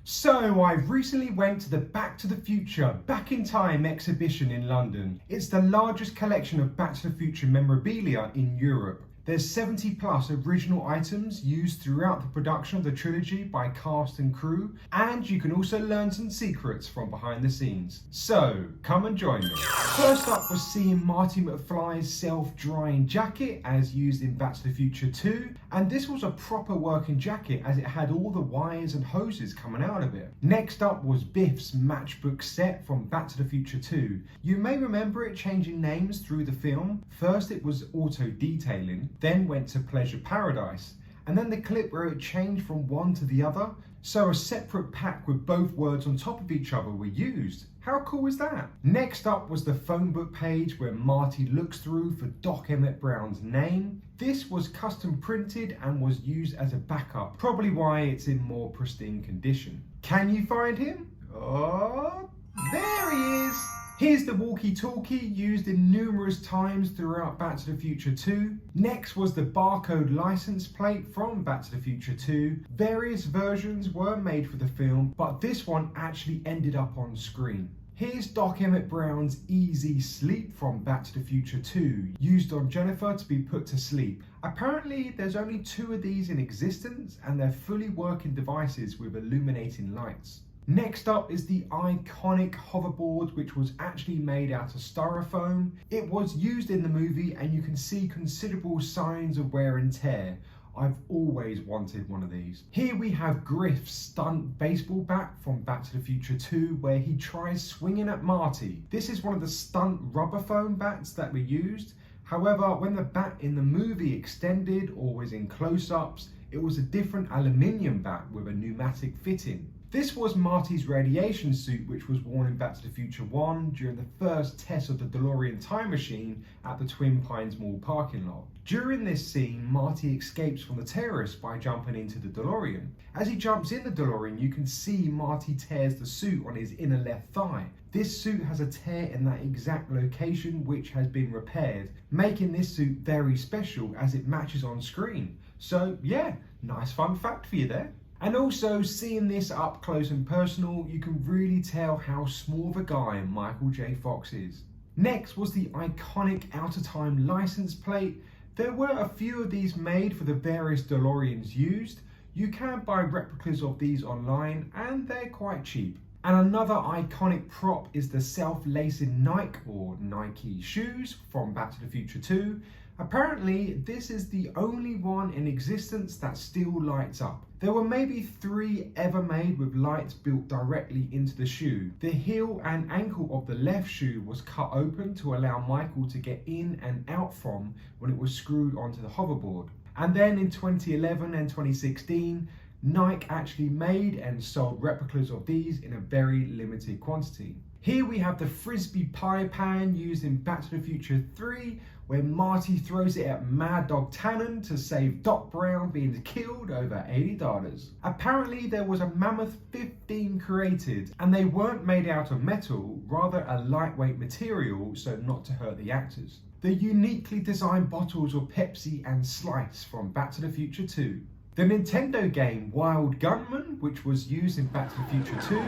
So I recently went to the Back to the Future Back in Time exhibition in London. It's the largest collection of Back to the Future memorabilia in Europe. There's 70 plus original items used throughout the production of the trilogy by cast and crew, and you can also learn some secrets from behind the scenes. So come and join me. First up was seeing Marty McFly's self-drying jacket as used in Back to the Future 2, and this was a proper working jacket as it had all the wires and hoses coming out of it. Next up was Biff's matchbook set from Back to the Future 2. You may remember it changing names through the film. First it was Auto Detailing, then went to Pleasure Paradise, and then the clip where it changed from one to the other, so a separate pack with both words on top of each other were used. How cool is that? Next up was the phone book page where Marty looks through for Doc Emmett Brown's name. This was custom printed and was used as a backup, probably why it's in more pristine condition. Can you find him? Oh, there he is! Here's the walkie-talkie used in numerous times throughout Back to the Future 2. Next was the barcode license plate from Back to the Future 2. Various versions were made for the film, but this one actually ended up on screen. Here's Doc Emmett Brown's Easy Sleep from Back to the Future 2, used on Jennifer to be put to sleep. Apparently there's only 2 of these in existence and they're fully working devices with illuminating lights. Next up is the iconic hoverboard, which was actually made out of styrofoam. It was used in the movie and you can see considerable signs of wear and tear. I've always wanted one of these. Here we have Griff's stunt baseball bat from Back to the Future 2, where he tries swinging at Marty. This is one of the stunt rubber foam bats that were used. However, when the bat in the movie extended or was in close-ups, it was a different aluminium bat with a pneumatic fitting. This was Marty's radiation suit, which was worn in Back to the Future 1 during the first test of the DeLorean time machine at the Twin Pines Mall parking lot. During this scene, Marty escapes from the terrorists by jumping into the DeLorean. As he jumps in the DeLorean, you can see Marty tears the suit on his inner left thigh. This suit has a tear in that exact location, which has been repaired, making this suit very special as it matches on screen. So yeah, nice fun fact for you there. And also, seeing this up close and personal, you can really tell how small of a guy Michael J. Fox is. Next was the iconic Out of Time license plate. There were a few of these made for the various DeLoreans used. You can buy replicas of these online and they're quite cheap. And another iconic prop is the self-lacing Nike or Nike shoes from Back to the Future 2. Apparently, this is the only one in existence that still lights up. There were maybe 3 ever made with lights built directly into the shoe. The heel and ankle of the left shoe was cut open to allow Michael to get in and out from when it was screwed onto the hoverboard. And then in 2011 and 2016, Nike actually made and sold replicas of these in a very limited quantity. Here we have the Frisbee pie pan used in Back to the Future 3, where Marty throws it at Mad Dog Tannen to save Doc Brown being killed over $80. Apparently there was a mammoth 15 created, and they weren't made out of metal, rather a lightweight material so not to hurt the actors. The uniquely designed bottles of Pepsi and Slice from Back to the Future 2. The Nintendo game Wild Gunman, which was used in Back to the Future 2.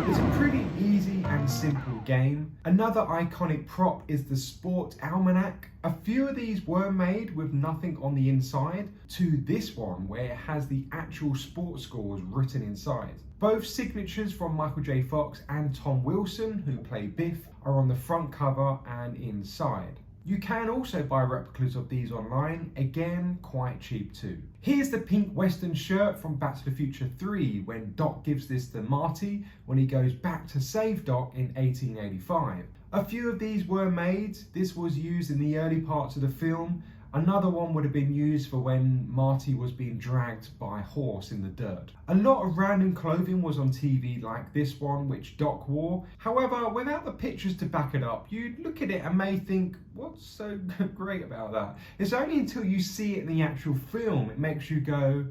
It's a pretty easy and simple game. Another iconic prop is the Sport Almanac. A few of these were made with nothing on the inside, to this one where it has the actual sports scores written inside. Both signatures from Michael J. Fox and Tom Wilson, who play Biff, are on the front cover and inside. You can also buy replicas of these online, again quite cheap too. Here's the pink western shirt from Back to the Future 3 when Doc gives this to Marty when he goes back to save Doc in 1885. A few of these were made. This was used in the early parts of the film. Another one would have been used for when Marty was being dragged by a horse in the dirt. A lot of random clothing was on TV like this one, which Doc wore. However, without the pictures to back it up, you'd look at it and may think, what's so great about that? It's only until you see it in the actual film, it makes you go,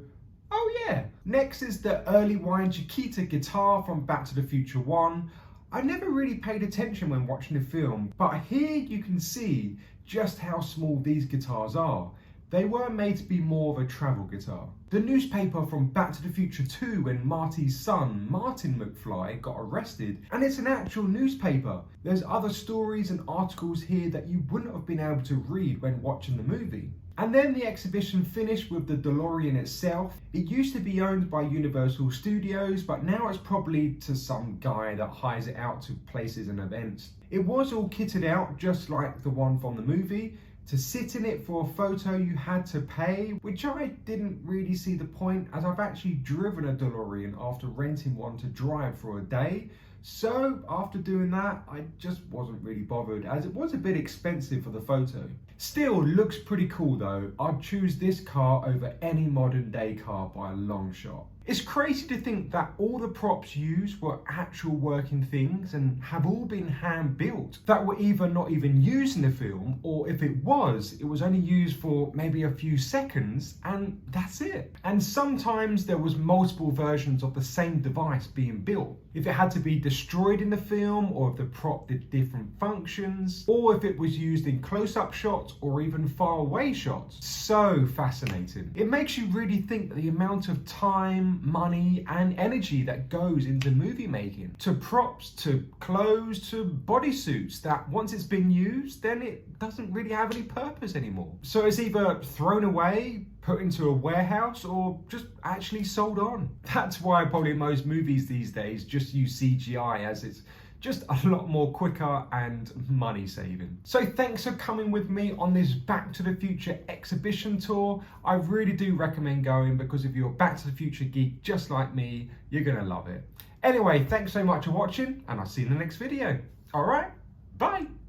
oh yeah. Next is the early Wine Chiquita guitar from Back to the Future 1. I never really paid attention when watching the film, but here you can see just how small these guitars are. They were made to be more of a travel guitar. The newspaper from Back to the Future 2 when Marty's son, Martin McFly, got arrested, and it's an actual newspaper. There's other stories and articles here that you wouldn't have been able to read when watching the movie. And then the exhibition finished with the DeLorean itself. It used to be owned by Universal Studios, but now it's probably to some guy that hires it out to places and events. It was all kitted out just like the one from the movie. To sit in it for a photo you had to pay, which I didn't really see the point, as I've actually driven a DeLorean after renting one to drive for a day. So after doing that, I just wasn't really bothered, as it was a bit expensive for the photo. Still looks pretty cool though. I'd choose this car over any modern day car by a long shot. It's crazy to think that all the props used were actual working things and have all been hand built, that were either not even used in the film, or if it was only used for maybe a few seconds and that's it. And sometimes there was multiple versions of the same device being built. If it had to be destroyed in the film, or if the prop did different functions, or if it was used in close-up shots or even far away shots. So fascinating. It makes you really think the amount of time, money and energy that goes into movie making, to props, to clothes, to bodysuits, that once it's been used then it doesn't really have any purpose anymore. So it's either thrown away, put into a warehouse, or just actually sold on. That's why probably most movies these days just use CGI, as it's just a lot more quicker and money saving. So thanks for coming with me on this Back to the Future exhibition tour. I really do recommend going, because if you're a Back to the Future geek just like me, you're gonna love it. Anyway, thanks so much for watching, and I'll see you in the next video. All right, bye.